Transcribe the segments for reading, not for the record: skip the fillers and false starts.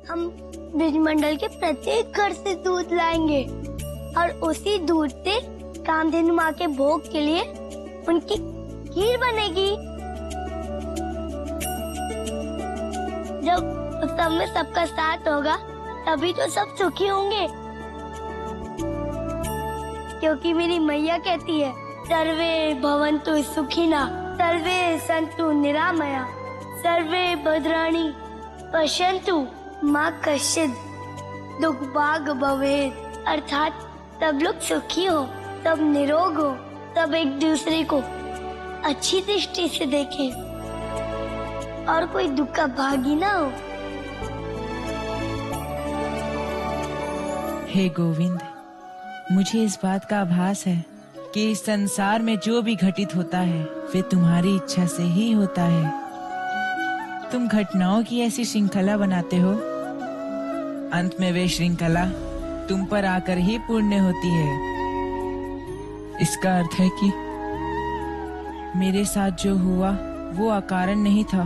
हम ब्रिजमंडल के प्रत्येक घर से दूध लाएंगे और उसी दूध से कामधेनु माँ के भोग के लिए उनकी खीर बनेगी। जब सब में सबका साथ होगा तभी तो सब सुखी होंगे, क्योंकि मेरी मैया कहती है सर्वे भवन्तु सुखिनः, सर्वे सन्तु निरामया, सर्वे भद्राणि पश्यन्तु माँ कश्चित् दुःखभाग् भवेत्। अर्थात सब लोग सुखी हो, सब निरोग हो, सब एक दूसरे को अच्छी दृष्टि से देखें और कोई दुख का भागी ना हो। हे गोविंद, मुझे इस बात का आभास है कि इस संसार में जो भी घटित होता है वे तुम्हारी इच्छा से ही होता है। तुम घटनाओं की ऐसी श्रृंखला बनाते हो, अंत में वे श्रृंखला तुम पर आकर ही पूर्ण होती है। इसका अर्थ है कि मेरे साथ जो हुआ वो अकारण नहीं था।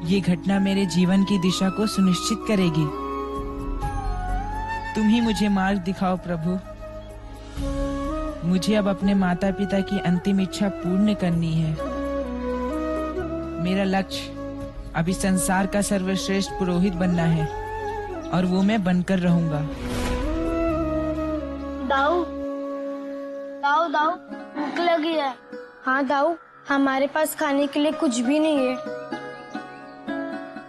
ये घटना मेरे जीवन की दिशा को सुनिश्चित करेगी। तुम ही मुझे मार्ग दिखाओ प्रभु। मुझे अब अपने माता पिता की अंतिम इच्छा पूर्ण करनी है। मेरा लक्ष्य अभी संसार का सर्वश्रेष्ठ पुरोहित बनना है और वो मैं बनकर रहूंगा। दाऊ, दाऊ, दाऊ, भूख लगी है। हाँ दाऊ, हमारे पास खाने के लिए कुछ भी नहीं है।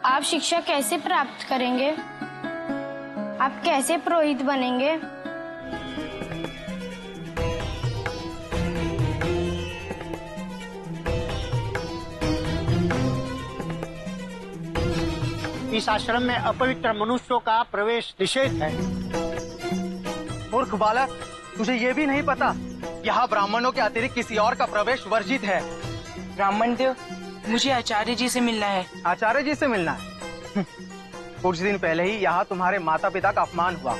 आप शिक्षा कैसे प्राप्त करेंगे? आप कैसे पुरोहित बनेंगे? इस आश्रम में अपवित्र मनुष्यों का प्रवेश निषेध है। मूर्ख बालक, तुझे ये भी नहीं पता यहाँ ब्राह्मणों के अतिरिक्त किसी और का प्रवेश वर्जित है। ब्राह्मण देव, मुझे आचार्य जी से मिलना है। आचार्य जी से मिलना है? कुछ दिन पहले ही यहाँ तुम्हारे माता पिता का अपमान हुआ।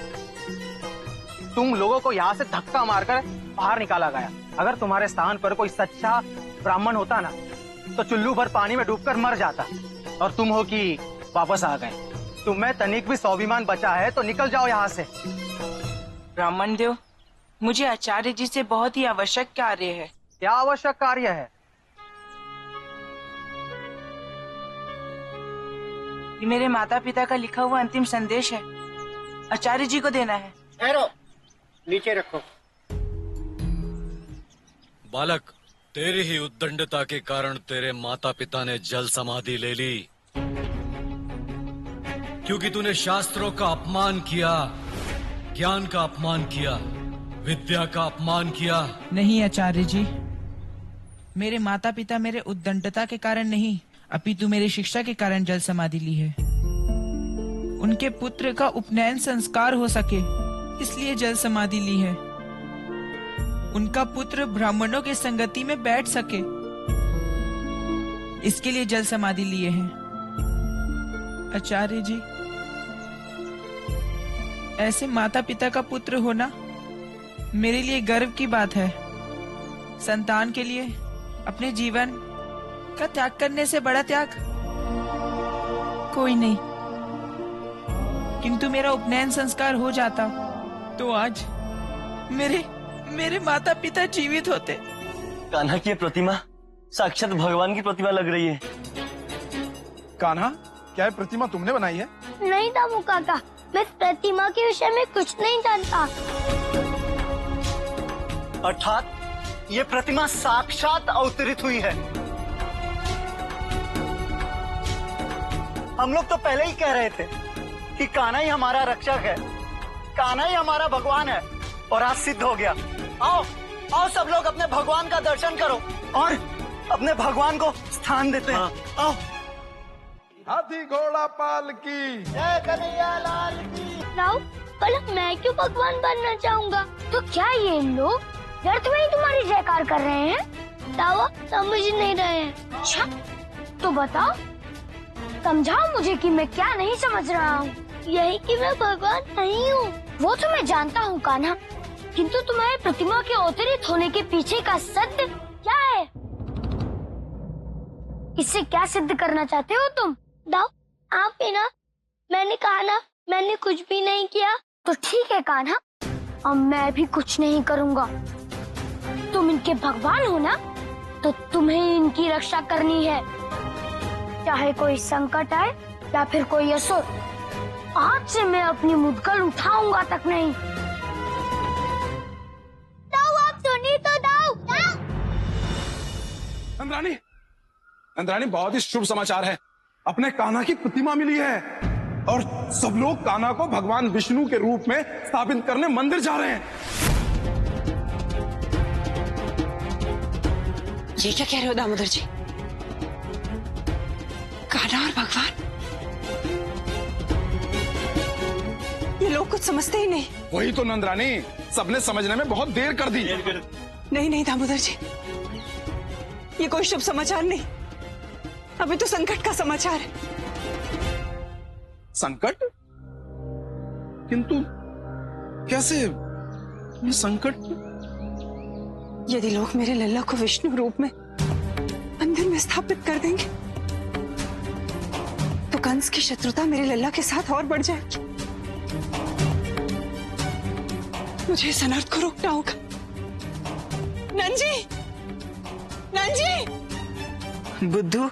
तुम लोगों को यहाँ से धक्का मारकर बाहर निकाला गया। अगर तुम्हारे स्थान पर कोई सच्चा ब्राह्मण होता ना तो चुल्लू भर पानी में डूबकर मर जाता। और तुम हो कि वापस आ गए। तुम्हें तनिक भी स्वाभिमान बचा है तो निकल जाओ यहाँ से। ब्राह्मण देव, मुझे आचार्य जी से बहुत ही आवश्यक कार्य है। क्या आवश्यक कार्य है? ये मेरे माता पिता का लिखा हुआ अंतिम संदेश है, आचार्य जी को देना है। ठहरो, नीचे रखो। बालक, तेरी ही उद्दंडता के कारण तेरे माता पिता ने जल समाधि ले ली, क्योंकि तूने शास्त्रों का अपमान किया, ज्ञान का अपमान किया, विद्या का अपमान किया। नहीं आचार्य जी, मेरे माता पिता मेरे उद्दंडता के कारण नहीं अपितु मेरी शिक्षा के कारण जल समाधि ली है। उनके पुत्र का उपनयन संस्कार हो सके इसलिए जल समाधि ली है। उनका पुत्र ब्राह्मणों की संगति में बैठ सके इसके लिए जल समाधि लिए हैं। आचार्य जी, ऐसे माता पिता का पुत्र होना मेरे लिए गर्व की बात है। संतान के लिए अपने जीवन का त्याग करने से बड़ा त्याग कोई नहीं। किंतु मेरा उपनयन संस्कार हो जाता तो आज मेरे माता पिता जीवित होते। कान्हा की प्रतिमा साक्षात भगवान की प्रतिमा लग रही है। कान्हा, क्या ये प्रतिमा तुमने बनाई है? नहीं दामू काका, मैं प्रतिमा के विषय में कुछ नहीं जानता। अर्थात ये प्रतिमा साक्षात अवतरित हुई है। हम लोग तो पहले ही कह रहे थे कि कान्हा ही हमारा रक्षक है, कान्हा ही हमारा भगवान है, और आज सिद्ध हो गया। आओ आओ सब लोग अपने भगवान का दर्शन करो और अपने भगवान को स्थान देते हैं। आओ। हाथी घोड़ा पाल की जय कन्हैया लाल की। राव, पर मैं क्यों भगवान बनना चाहूँगा? तो क्या ये लोग व्यर्थ में ही तुम्हारी जयकार कर रहे हैं? दावा समझ नहीं रहे हैं। अच्छा, तो बताओ, समझाओ मुझे कि मैं क्या नहीं समझ रहा हूँ। यही कि मैं भगवान नहीं हूँ। वो तो मैं जानता हूँ कान्हा, किंतु तुम्हारे प्रतिमा के अवतरित होने के पीछे का सत्य क्या है? इससे क्या सिद्ध करना चाहते हो तुम? दाओ, आप बिना मैंने कहा ना, मैंने कुछ भी नहीं किया। तो ठीक है कान्हा, अब मैं भी कुछ नहीं करूंगा। तुम इनके भगवान हो ना, तो तुम्हें इनकी रक्षा करनी है, चाहे कोई संकट आए या फिर कोई असुर। आज से मैं अपनी मुद्गल उठाऊंगा तक नहीं। दाऊ, आप सुनिए तो दाऊ। नंदरानी, नंदरानी, बहुत ही शुभ समाचार है। अपने कान्हा की प्रतिमा मिली है और सब लोग कान्हा को भगवान विष्णु के रूप में स्थापित करने मंदिर जा रहे हैं। ये क्या कह रहे हो दामोदर जी? कान्हा और भगवान, ये लोग कुछ समझते ही नहीं। वही तो नंदरानी, सबने समझने में बहुत देर कर दी। नहीं दामोदर जी, ये कोई शुभ समाचार नहीं, अभी तो संकट का समाचार है। संकट? किंतु कैसे ये संकट? यदि लोग मेरे लल्ला को विष्णु रूप में मंदिर में स्थापित कर देंगे तो कंस की शत्रुता मेरे लल्ला के साथ और बढ़ जाएगी। मुझे इस अनर्थ को रोकना होगा। नंजी, नंजी! बुद्धू,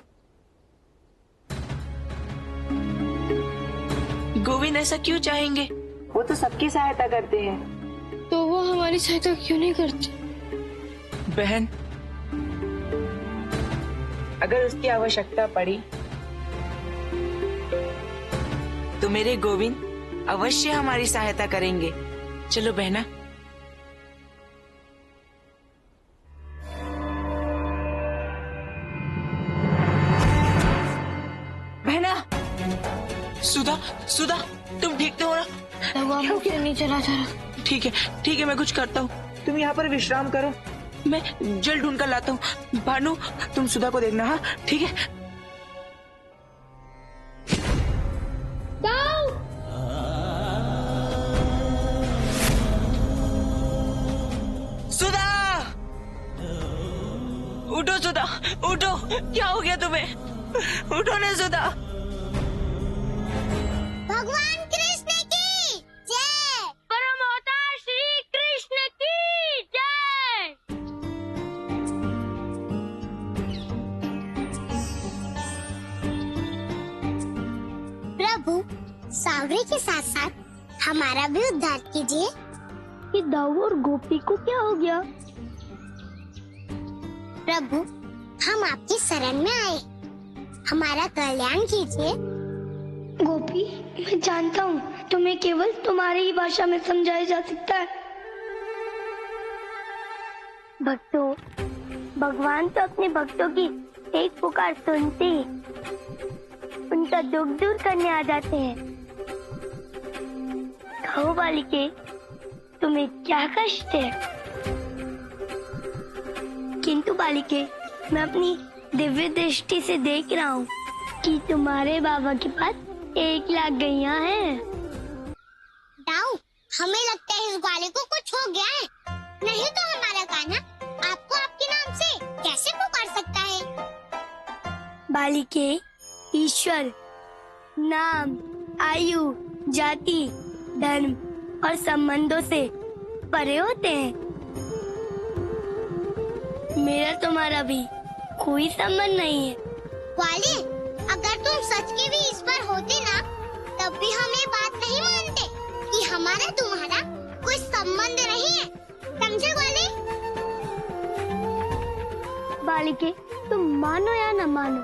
गोविंद ऐसा क्यों चाहेंगे? वो तो सबकी सहायता करते हैं। तो वो हमारी सहायता क्यों नहीं करते? बहन, अगर उसकी आवश्यकता पड़ी तो मेरे गोविंद अवश्य हमारी सहायता करेंगे। चलो बहना। बहना, सुधा, तुम ठीक तो हो ना? नहीं चला जा रहा। ठीक है, मैं कुछ करता हूँ। तुम यहाँ पर विश्राम करो, मैं जल ढूंढ कर लाता हूँ। भानु, तुम सुधा को देखना। हाँ, ठीक है। सुधा, उठो सुधा, उठो। क्या हो गया तुम्हें? उठो ना सुधा। भगवान कृष्ण की जय। परम अवतार श्री कृष्ण की जय। प्रभु, सावरे के साथ साथ हमारा भी उद्धार कीजिए। कि दाऊ और गोपी को क्या हो गया? प्रभु, हम आपकी शरण में आए, हमारा कल्याण कीजिए। गोपी, मैं जानता हूँ तुम्हें केवल तुम्हारी ही भाषा में समझाया जा सकता है। भक्तों, भगवान तो अपने भक्तों की एक पुकार सुनते ही उनका दुख दूर करने आ जाते हैं। कहो बालिके, तुम्हें क्या कष्ट है? किंतु बालिके, मैं अपनी दिव्य दृष्टि से देख रहा हूँ कि तुम्हारे बाबा के पास 1 लाख गैया हैं। दाऊ, हमें लगता है इस ग्वाले को कुछ हो गया है। नहीं तो हमारा कान्हा आपको आपके नाम से कैसे पुकार सकता है? बालिके, ईश्वर नाम, आयु, जाति, धर्म और संबंधों से परे होते हैं। मेरा तुम्हारा भी कोई संबंध नहीं है। ग्वाले, अगर तुम सच के भी ईश्वर होते ना, तब भी हम ये बात नहीं मानते कि हमारा तुम्हारा कोई संबंध नहीं है। समझे ग्वाले? बालिके, तुम मानो या न मानो,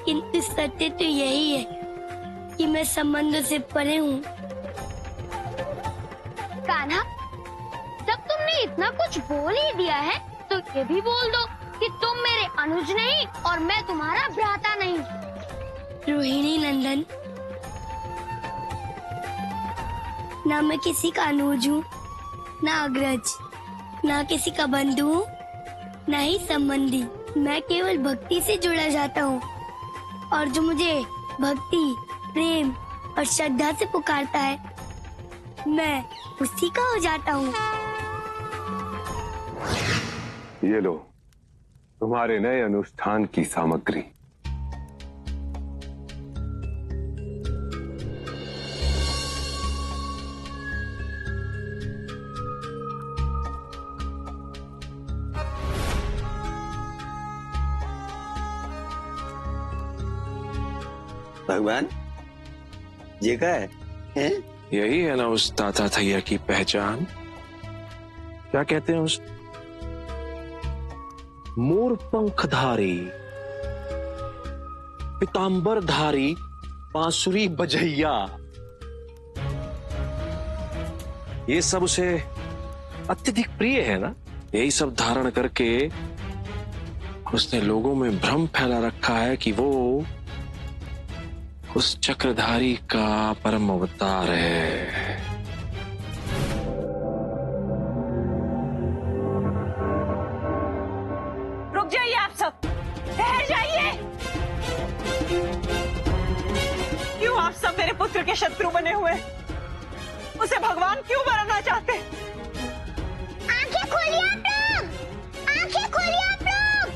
किंतु सत्य तो यही है कि मैं संबंधों से परे हूँ। कान्हा, जब तुमने इतना कुछ बोल ही दिया है तो ये भी बोल दो कि तुम मेरे अनुज नहीं और मैं तुम्हारा भ्राता नहीं। रोहिणी नंदन, ना मैं किसी का अनुज हूँ, ना अग्रज, ना किसी का बंधु हूँ, ना ही संबंधी। मैं केवल भक्ति से जुड़ा जाता हूँ और जो मुझे भक्ति, प्रेम और श्रद्धा से पुकारता है, मैं उसी का हो जाता हूँ। ये लो तुम्हारे नए अनुष्ठान की सामग्री। भगवान ये क्या है? यही है ना उस ताताथैया की पहचान। क्या कहते हैं उस मोर पंखधारी पीतांबरधारी बांसुरी बजैया, ये सब उसे अत्यधिक प्रिय है ना। यही सब धारण करके उसने लोगों में भ्रम फैला रखा है कि वो उस चक्रधारी का परम अवतार है। रुक जाइए आप सब, ठहर जाइए। क्यों आप सब मेरे पुत्र के शत्रु बने हुए? उसे भगवान क्यों बनाना चाहते? आंखें खोलिए आप लोग, आंखें खोलिए आप लोग।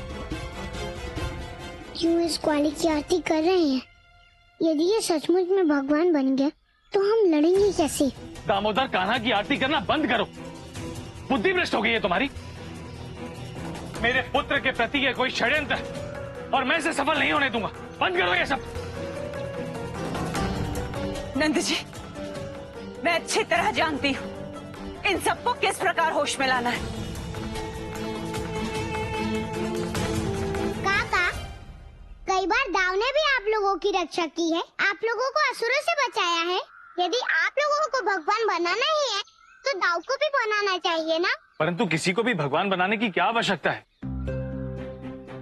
क्यों इस ग्वाली की आरती कर रहे हैं? यदि ये सचमुच में भगवान बन गया तो हम लड़ेंगे कैसे? दामोदर, कान्हा की आरती करना बंद करो। बुद्धि भ्रष्ट हो गई है तुम्हारी। मेरे पुत्र के प्रति ये कोई षड्यंत्र है और मैं इसे सफल नहीं होने दूंगा। बंद करो ये सब। नंद जी, मैं अच्छी तरह जानती हूँ इन सबको किस प्रकार होश में लाना है। काका, कई बार दाव ने भी आप लोगों की रक्षा की है, आप लोगों को असुरों से बचाया है। यदि आप लोगों को भगवान बनाना ही है तो दाव को भी बनाना चाहिए ना। परंतु किसी को भी भगवान बनाने की क्या आवश्यकता है?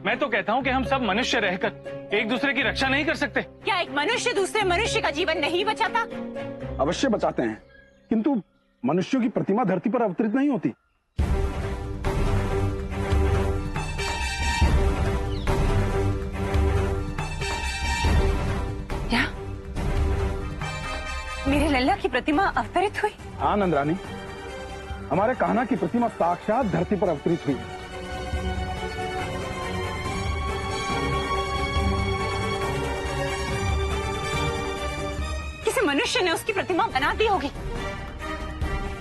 मैं तो कहता हूँ कि हम सब मनुष्य रहकर एक दूसरे की रक्षा नहीं कर सकते। क्या एक मनुष्य दूसरे मनुष्य का जीवन नहीं बचाता? अवश्य बचाते हैं, किंतु मनुष्यों की प्रतिमा धरती पर अवतरित नहीं होती। क्या मेरे लल्ला की प्रतिमा अवतरित हुई? हाँ नंदरानी, हमारे कान्हा की प्रतिमा साक्षात धरती पर अवतरित हुई। किसी मनुष्य ने उसकी प्रतिमा बना दी होगी।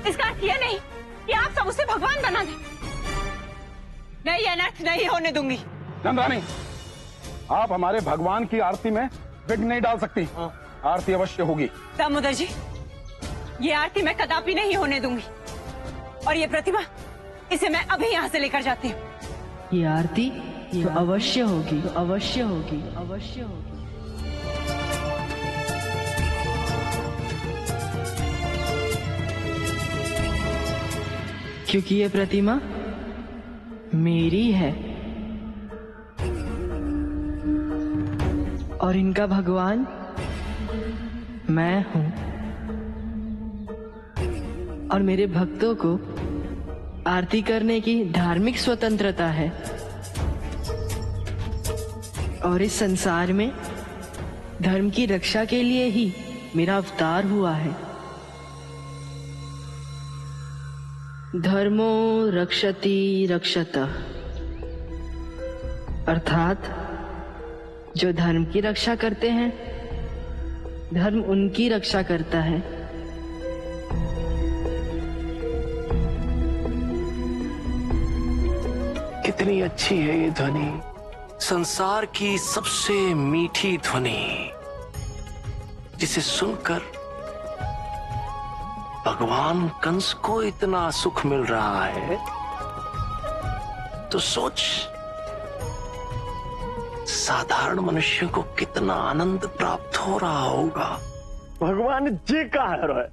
इसका अर्थ यह नहीं कि आप सब उसे भगवान बना दें। मैं ये अनर्थ नहीं होने दूंगी। नंदरानी, आप हमारे भगवान की आरती में विघ्न नहीं डाल सकती। आरती अवश्य होगी। दामोदर जी, ये आरती मैं कदापि नहीं होने दूंगी। और ये प्रतिमा, इसे मैं अभी यहाँ से लेकर जाती हूँ। ये आरती तो अवश्य होगी, अवश्य होगी, अवश्य होगी। क्योंकि ये प्रतिमा मेरी है और इनका भगवान मैं हूं। और मेरे भक्तों को आरती करने की धार्मिक स्वतंत्रता है। और इस संसार में धर्म की रक्षा के लिए ही मेरा अवतार हुआ है। धर्मो रक्षति रक्षतः, अर्थात जो धर्म की रक्षा करते हैं, धर्म उनकी रक्षा करता है। कितनी अच्छी है ये ध्वनि, संसार की सबसे मीठी ध्वनि, जिसे सुनकर भगवान कंस को इतना सुख मिल रहा है। तो सोच, साधारण मनुष्य को कितना आनंद प्राप्त हो रहा होगा। भगवान जी का है।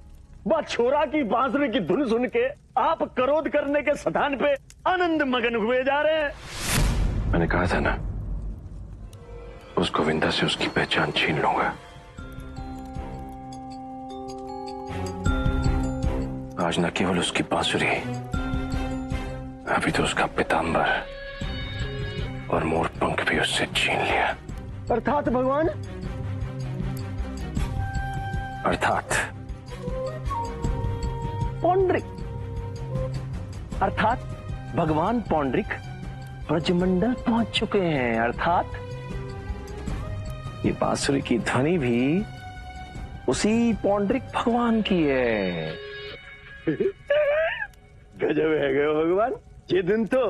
बस छोरा की बांसुरी की धुन सुन के आप क्रोध करने के स्थान पे आनंद मगन हुए जा रहे हैं। मैंने कहा था ना, उस गोविंदा से उसकी पहचान छीन लूंगा। आज न केवल उसकी बांसुरी, अभी तो उसका पीतांबर और मोर पंख भी उससे छीन लिया। अर्थात भगवान, अर्थात पौंड्रिक, अर्थात भगवान पौंड्रिक ब्रजमंडल पहुंच चुके हैं। अर्थात ये बांसुरी की ध्वनि भी उसी पौंड्रिक भगवान की है। गजब है गए भगवान, ये धुन तो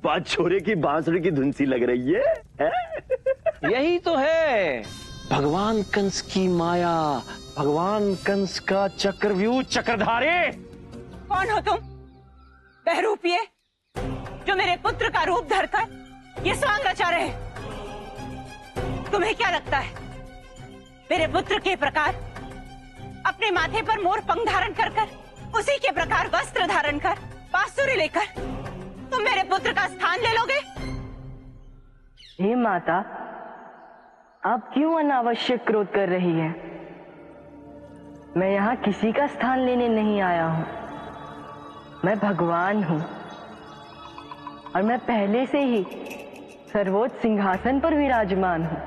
बात छोरे की बांसुरी की धुन सी लग रही है। यही तो है, भगवान कंस की माया, भगवान कंस का चक्रव्यूह चक्रधारी। कौन हो तुम? बहरूपिये जो मेरे पुत्र का रूप धरकर ये स्वांग रचा रहे। तुम्हें क्या लगता है मेरे पुत्र के प्रकार अपने माथे पर मोर पंख धारण कर उसी के प्रकार वस्त्र धारण कर बांसुरी लेकर तुम मेरे पुत्र का स्थान ले लोगे? हे माता, आप क्यों अनावश्यक क्रोध कर रही हैं? मैं यहाँ किसी का स्थान लेने नहीं आया हूँ। मैं भगवान हूँ और मैं पहले से ही सर्वोच्च सिंहासन पर विराजमान हूँ।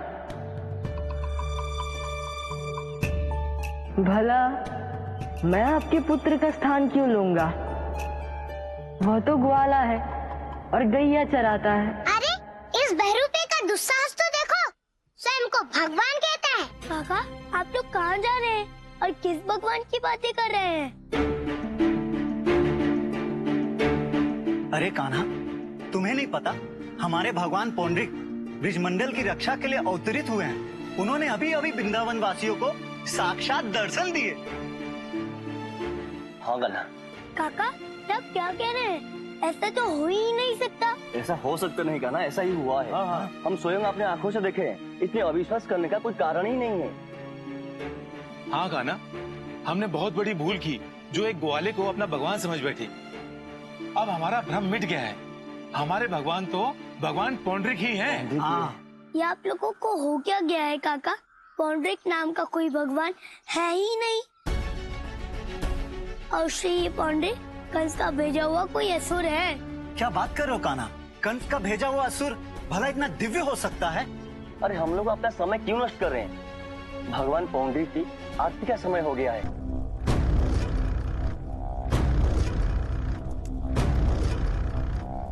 भला मैं आपके पुत्र का स्थान क्यों लूंगा? वह तो ग्वाला है और गैया चराता है। अरे इस बहरूपे का दुस्साहस तो देखो, स्वयं को भगवान कहता है। काका, आप लोग कहाँ जा रहे हैं और किस भगवान की बातें कर रहे हैं? अरे कान्हा, तुम्हें नहीं पता? हमारे भगवान पौंड्रिक ब्रिजमंडल की रक्षा के लिए अवतरित हुए हैं। उन्होंने अभी अभी वृंदावन वासियों को साक्षात दर्शन दिए। हाँ कान्हा। काका, आप क्या कह रहे हैं? ऐसा तो हो ही नहीं सकता। ऐसा हो सकता नहीं कान्हा, ऐसा ही हुआ है। हम स्वयं अपने आंखों से देखे हैं। इसमें अविश्वास करने का कोई कारण ही नहीं है। हाँ कान्हा, हमने बहुत बड़ी भूल की जो एक ग्वाले को अपना भगवान समझ बैठी। अब हमारा भ्रम मिट गया है। हमारे भगवान तो भगवान पौंड्रिक ही हैं। ये आप लोगों को हो क्या गया है काका? पौंड्रिक नाम का कोई भगवान है ही नहीं। और श्री ये पौंड्रिक कंस का भेजा हुआ कोई असुर है। क्या बात कर रहे हो कान्हा? कंस का भेजा हुआ असुर भला इतना दिव्य हो सकता है? अरे हम लोग अपना समय क्यों नष्ट कर रहे हैं? भगवान पौंड्रिक की आरती का समय हो गया है।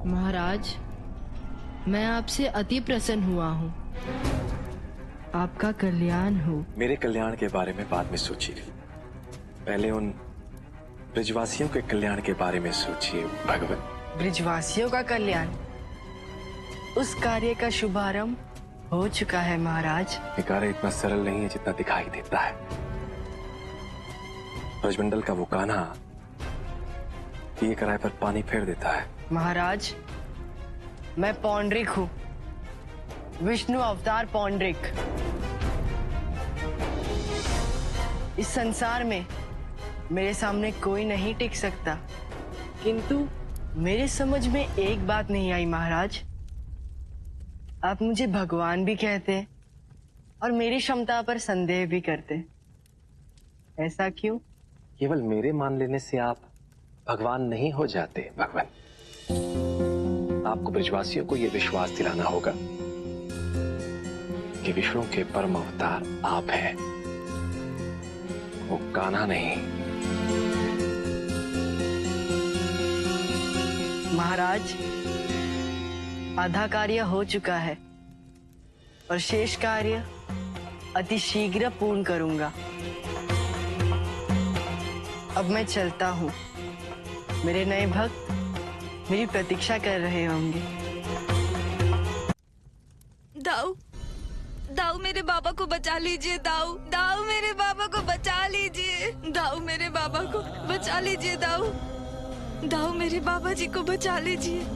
महाराज, मैं आपसे अति प्रसन्न हुआ हूँ। आपका कल्याण हो। मेरे कल्याण के बारे में बाद में सोचिए, पहले उन ब्रिजवासियों के कल्याण के बारे में सोचिए भगवान। ब्रिजवासियों का कल्याण, उस कार्य का शुभारंभ हो चुका है महाराज। ये कार्य इतना सरल नहीं है जितना दिखाई देता है। ब्रजमंडल का वो कान्हा ये किराए पर पानी फेर देता है। महाराज, मैं पौंड्रिक हूँ, विष्णु अवतार पौंड्रिक। इस संसार में मेरे सामने कोई नहीं टिक सकता, किंतु मेरे समझ में एक बात नहीं आई महाराज। आप मुझे भगवान भी कहते और मेरी क्षमता पर संदेह भी करते। ऐसा क्यों? केवल मेरे मान लेने से आप भगवान नहीं हो जाते भगवान। आपको ब्रजवासियों को यह विश्वास दिलाना होगा कि विष्णु के परम अवतार आप हैं, वो कान्हा नहीं। महाराज, आधा कार्य हो चुका है और शेष कार्य अति शीघ्र पूर्ण करूंगा। अब मैं चलता हूँ। मेरे नए भक्त मेरी प्रतीक्षा कर रहे होंगे। दाऊ, दाऊ मेरे बाबा को बचा लीजिए। दाऊ, दाऊ मेरे बाबा को बचा लीजिए। दाऊ मेरे बाबा को बचा लीजिए। दाऊ, दाऊ मेरे बाबा जी को बचा लीजिए।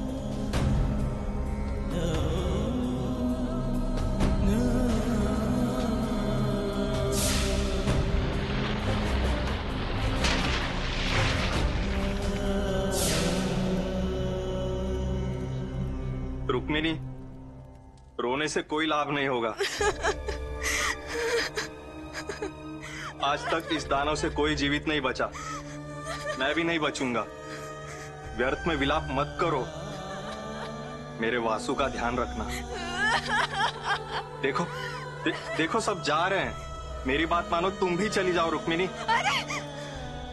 रुक्मिणी, रोने से कोई लाभ नहीं होगा। आज तक इस दानव से कोई जीवित नहीं बचा, मैं भी नहीं बचूंगा। व्यर्थ में विलाप मत करो, मेरे वासु का ध्यान रखना। देखो देखो सब जा रहे हैं, मेरी बात मानो, तुम भी चली जाओ रुक्मिणी। अरे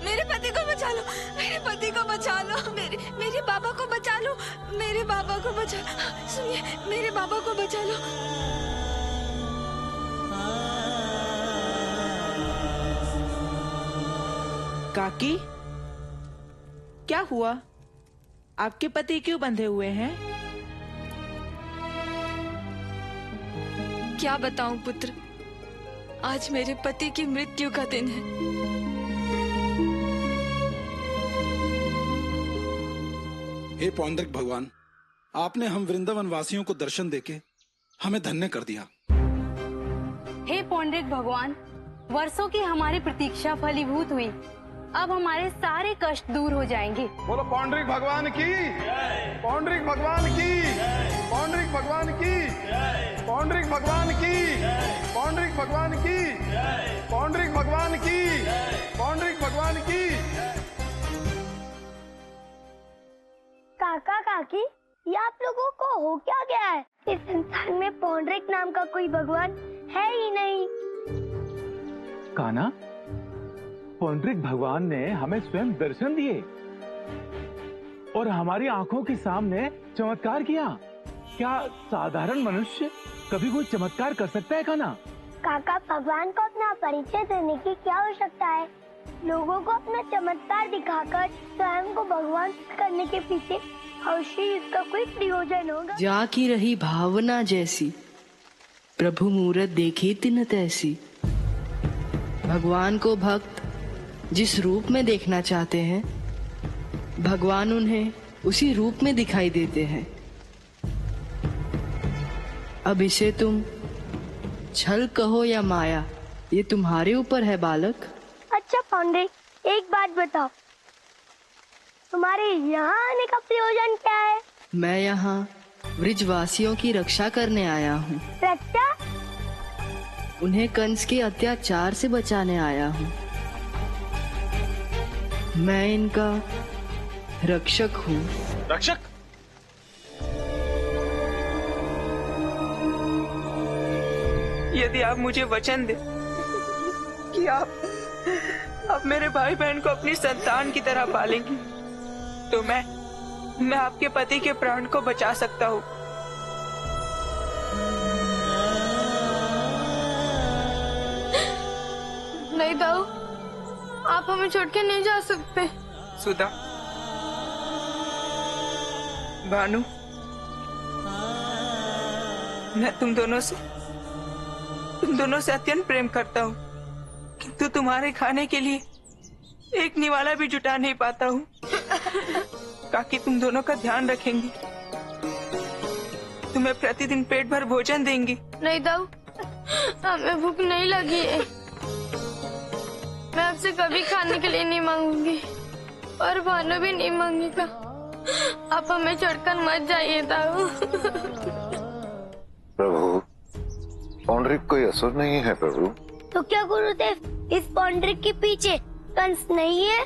मेरे पति को बचा लो, मेरे पति को बचा लो, मेरे बाबा को बचा लो, मेरे बाबा को बचा लो। सुनिए, मेरे बाबा को बचा लो। काकी, क्या हुआ? आपके पति क्यों बंधे हुए हैं? क्या बताऊं पुत्र, आज मेरे पति की मृत्यु का दिन है। हे पौंड्रिक भगवान, आपने हम वृंदावन वासियों को दर्शन देके हमें धन्य कर दिया। हे पौंड्रिक भगवान, वर्षों की हमारी प्रतीक्षा फलीभूत हुई। अब हमारे सारे कष्ट दूर हो जाएंगे। बोलो पौंड्रिक भगवान की, पौंड्रिक भगवान की, पौंड्रिक भगवान की, पौंड्रिक भगवान की, पौंड्रिक भगवान की, पौंड्रिक भगवान की, पौंड्रिक भगवान की। काका काकी, ये आप लोगों को हो क्या गया है? इस संसार में पौंड्रिक नाम का कोई भगवान है ही नहीं। कान्हा, पौंड्रिक भगवान ने हमें स्वयं दर्शन दिए और हमारी आंखों के सामने चमत्कार किया। क्या साधारण मनुष्य कभी कोई चमत्कार कर सकता है कान्हा? काका, भगवान को अपना परिचय देने की क्या आवश्यकता है? लोगों को अपना चमत्कार दिखाकर स्वयं को भगवान करने के पीछे अवश्य इसका कोई प्रयोजन होगा। जा की रही भावना जैसी, प्रभु मूरत देखे तिन तैसी। भगवान को भक्त जिस रूप में देखना चाहते हैं, भगवान उन्हें उसी रूप में दिखाई देते हैं। अब इसे तुम छल कहो या माया, ये तुम्हारे ऊपर है बालक। अच्छा पौंड्रिक, एक बात बताओ, तुम्हारे यहाँ आने का प्रयोजन क्या है? मैं यहाँ ब्रिजवासियों की रक्षा करने आया हूँ। रक्षा? उन्हें कंस के अत्याचार से बचाने आया हूँ। मैं इनका रक्षक हूँ। रक्षक? यदि आप मुझे वचन दे कि आप मेरे भाई बहन को अपनी संतान की तरह पालेंगी, तो मैं आपके पति के प्राण को बचा सकता हूँ। नहीं दाऊ, आप हमें छोड़ के नहीं जा सकते। सुधा, भानु, मैं तुम दोनों से अत्यंत प्रेम करता हूँ, किंतु तुम्हारे खाने के लिए एक निवाला भी जुटा नहीं पाता हूँ। काकी तुम दोनों का ध्यान रखेंगी, तुम्हें प्रतिदिन पेट भर भोजन देंगी। नहीं दाऊ, हमें भूख नहीं लगी है। मैं आपसे कभी खाने के लिए नहीं मांगूंगी और भानु भी नहीं मांगेगा। आप हमें छोड़कर मत जाइए दाऊ। प्रभु, पौंड्रिक कोई असुर नहीं है प्रभु। तो क्या गुरुदेव, इस पौंड्रिक के पीछे कंस नहीं है?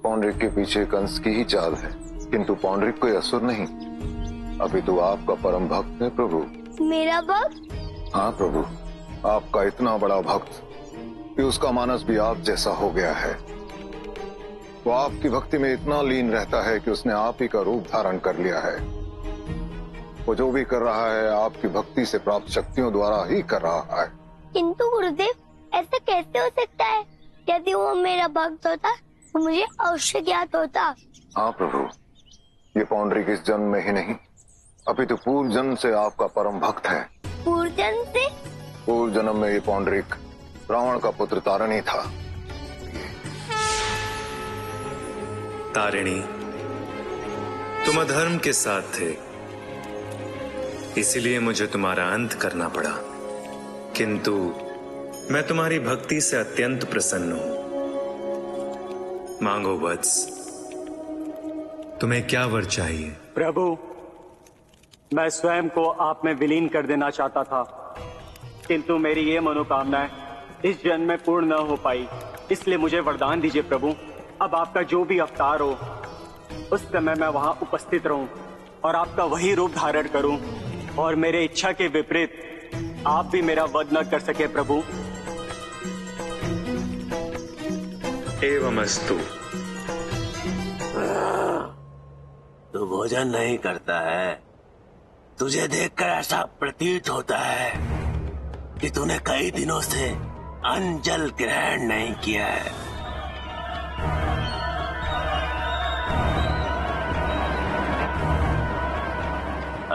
पौंड्रिक के पीछे कंस की ही चाल है, किंतु पौंड्रिक कोई असुर नहीं। अभी तो आपका परम भक्त है प्रभु। मेरा भक्त? हाँ प्रभु, आपका इतना बड़ा भक्त कि उसका मानस भी आप जैसा हो गया है। वो आपकी भक्ति में इतना लीन रहता है कि उसने आप ही का रूप धारण कर लिया है। वो जो भी कर रहा है आपकी भक्ति से प्राप्त शक्तियों द्वारा ही कर रहा है। किंतु गुरुदेव, ऐसा कैसे हो सकता है? यदि वो मेरा भक्त होता तो मुझे अवश्य ज्ञात होता। हाँ प्रभु, ये पौंड्रिक इस जन्म में ही नहीं, अभी तो पूर्व जन्म से आपका परम भक्त है। पूर्व जन्म से? पूर्व जन्म में ये पौंड्रिक रावण का पुत्र तारिणी था। तारिणी, तुम अधर्म के साथ थे, इसीलिए मुझे तुम्हारा अंत करना पड़ा। किंतु मैं तुम्हारी भक्ति से अत्यंत प्रसन्न हूं। मांगो वत्स, तुम्हें क्या वर चाहिए? प्रभु, मैं स्वयं को आप में विलीन कर देना चाहता था, किंतु मेरी ये मनोकामना इस जन्म में पूर्ण न हो पाई। इसलिए मुझे वरदान दीजिए प्रभु, अब आपका जो भी अवतार हो उस समय मैं वहां उपस्थित रहूं और आपका वही रूप धारण करूं और मेरे इच्छा के विपरीत आप भी मेरा वध न कर सके प्रभु। एवमस्तु। तू भोजन नहीं करता है, तुझे देखकर ऐसा प्रतीत होता है कि तूने कई दिनों से अन्न जल ग्रहण नहीं किया है।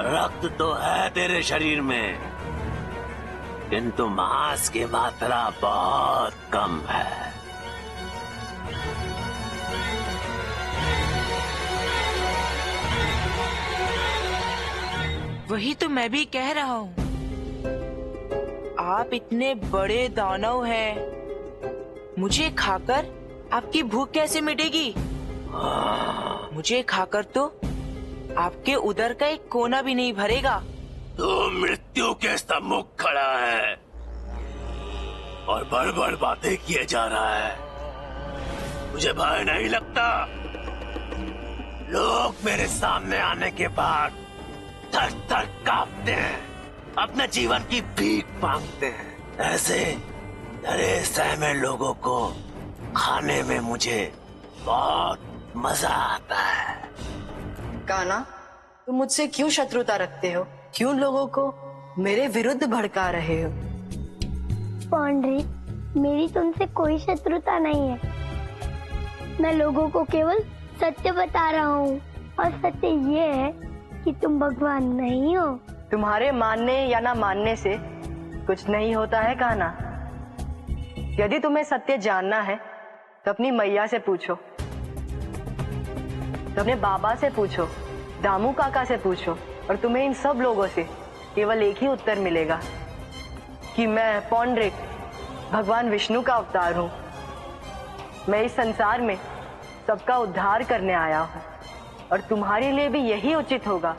रक्त तो है तेरे शरीर में, किंतु मांस की मात्रा बहुत कम है। वही तो मैं भी कह रहा हूँ। आप इतने बड़े दानव हैं, मुझे खाकर आपकी भूख कैसे मिटेगी? मुझे खाकर तो आपके उदर का एक कोना भी नहीं भरेगा। तू मृत्यु के सम्मुख खड़ा है और बड़-बड़ बातें किए जा रहा है। मुझे भय नहीं लगता। लोग मेरे सामने आने के बाद थर-थर कांपते हैं, अपने जीवन की भीख मांगते हैं। ऐसे डरे सहमे लोगों को खाने में मुझे बहुत मजा आता है। कान्हा, तुम मुझसे क्यों शत्रुता रखते हो? क्यों लोगों को मेरे विरुद्ध भड़का रहे हो? पौंड्रिक, मेरी तुमसे कोई शत्रुता नहीं है। मैं लोगों को केवल सत्य बता रहा हूँ, और सत्य ये है कि तुम भगवान नहीं हो। तुम्हारे मानने या ना मानने से कुछ नहीं होता है कान्हा। यदि तुम्हें सत्य जानना है तो अपनी मैया से पूछो, तो अपने बाबा से पूछो, दामू काका से पूछो, और तुम्हें इन सब लोगों से केवल एक ही उत्तर मिलेगा कि मैं पौंड्रिक भगवान विष्णु का अवतार हूँ। मैं इस संसार में सबका उद्धार करने आया हूँ, और तुम्हारे लिए भी यही उचित होगा